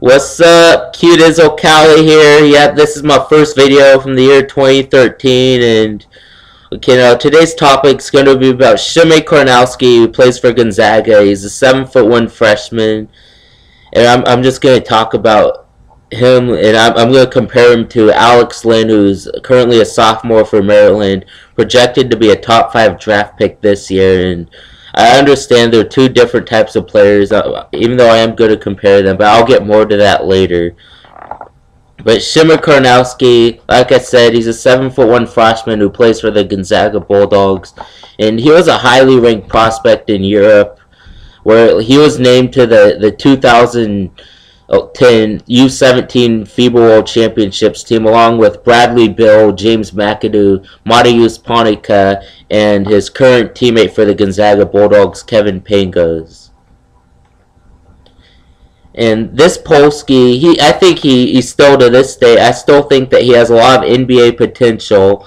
What's up, cute as O'Cali here. Yeah, this is my first video from the year 2013, and okay, now today's topic is going to be about Przemek Karnowski, who plays for Gonzaga. He's a 7'1" freshman, and I'm just going to talk about him, and I'm going to compare him to Alex Len, who's currently a sophomore for Maryland, projected to be a top 5 draft pick this year. And I understand there are two different types of players, even though I am going to compare them, but I'll get more to that later. But Przemek Karnowski, like I said, he's a 7'1" freshman who plays for the Gonzaga Bulldogs, and he was a highly ranked prospect in Europe, where he was named to the 2010 U17 FIBA World Championships team, along with Bradley Bill, James McAdoo, Mariusz Panika, and his current teammate for the Gonzaga Bulldogs, Kevin Pangos. And this Polsky, I think he still, to this day, I still think that he has a lot of NBA potential.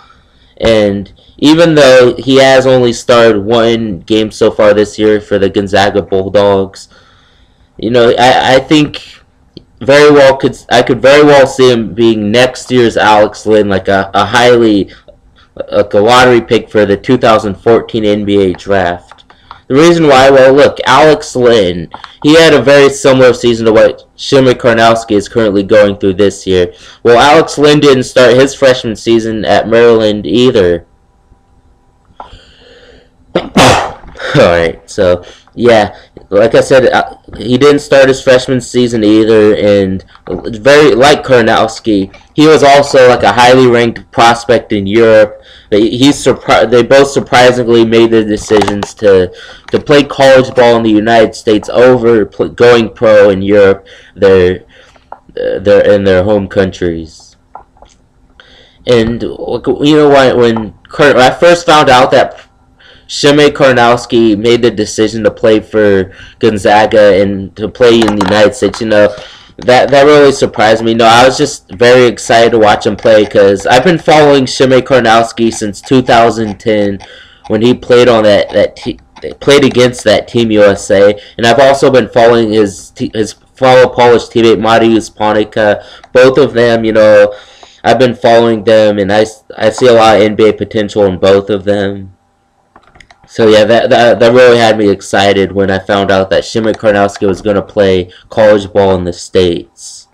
And even though he has only started one game so far this year for the Gonzaga Bulldogs, you know, I think I could very well see him being next year's Alex Len, like a lottery pick for the 2014 NBA draft. The reason why, well, look, Alex Len, he had a very similar season to what Przemek Karnowski is currently going through this year. Well, Alex Len didn't start his freshman season at Maryland either. Alright, so, yeah, like I said, he didn't start his freshman season either, and very like Karnowski, he was also like a highly ranked prospect in Europe. They both surprisingly made the decisions to play college ball in the United States over going pro in Europe, in their home countries. And you know what, when I first found out that Przemek Karnowski made the decision to play for Gonzaga and to play in the United States, you know, that really surprised me. No, I was just very excited to watch him play, because I've been following Przemek Karnowski since 2010 when he played on played against that Team USA, and I've also been following his fellow Polish teammate Mariusz Panika. Both of them, you know, I've been following them, and I see a lot of NBA potential in both of them. So yeah, that really had me excited when I found out that Przemek Karnowski was going to play college ball in the States.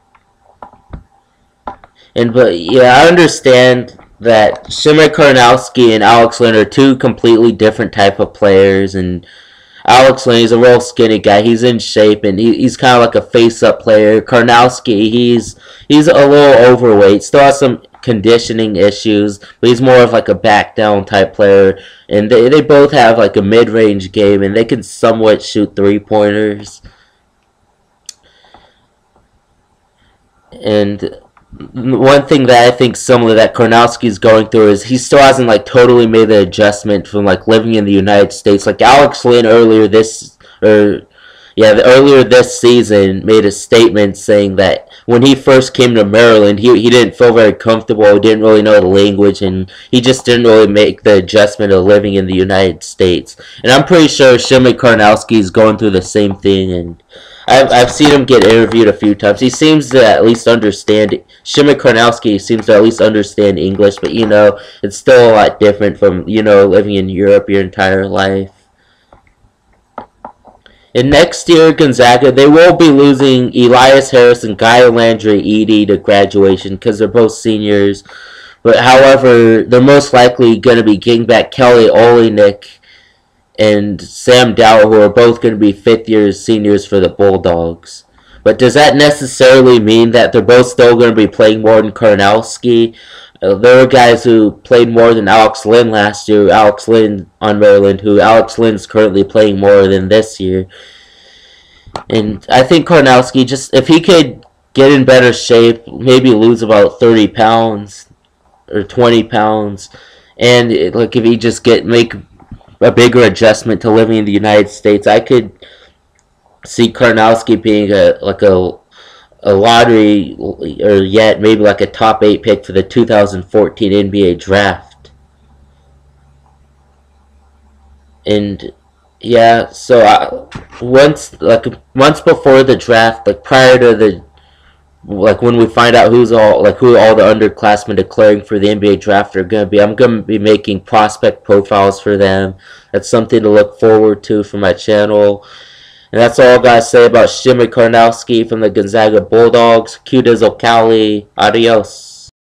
But yeah, I understand that Przemek Karnowski and Alex Len are two completely different type of players. And Alex Len, he's a real skinny guy. He's in shape, and he's kind of like a face-up player. Karnowski, he's a little overweight, still has some conditioning issues, but he's more of like a back down type player, and they both have like a mid-range game, and they can somewhat shoot 3-pointers. And one thing that I think similar that Karnowski's going through is he still hasn't like totally made the adjustment from like living in the United States. Like Alex Len earlier this season made a statement saying that when he first came to Maryland, he didn't feel very comfortable, he didn't really know the language, and he just didn't really make the adjustment of living in the United States. And I'm pretty sure Przemek Karnowski is going through the same thing, and I've seen him get interviewed a few times. He seems to at least understand, Przemek Karnowski seems to at least understand English, but you know, it's still a lot different from, you know, living in Europe your entire life. And next year, Gonzaga, they will be losing Elias Harris and Guy Landry Edey to graduation because they're both seniors. But however, they're most likely going to be getting back Kelly Olynyk and Sam Dowell, who are both going to be fifth-year seniors for the Bulldogs. But does that necessarily mean that they're both still going to be playing more than Karnowski? There are guys who played more than Alex Len last year, Alex Len on Maryland, who Alex Len's currently playing more than this year. And I think Karnowski, just if he could get in better shape, maybe lose about 30 pounds or 20 pounds, and like if he just make a bigger adjustment to living in the United States, I could see Karnowski being a lottery, or yet maybe like a top 8 pick for the 2014 NBA draft. And yeah, so once, like months before the draft, like prior to the like when we find out who all the underclassmen declaring for the NBA draft are going to be. I'm going to be making prospect profiles for them. That's something to look forward to for my channel. And that's all I got to say about Przemek Karnowski from the Gonzaga Bulldogs. Q Dizzle Cali. Adios.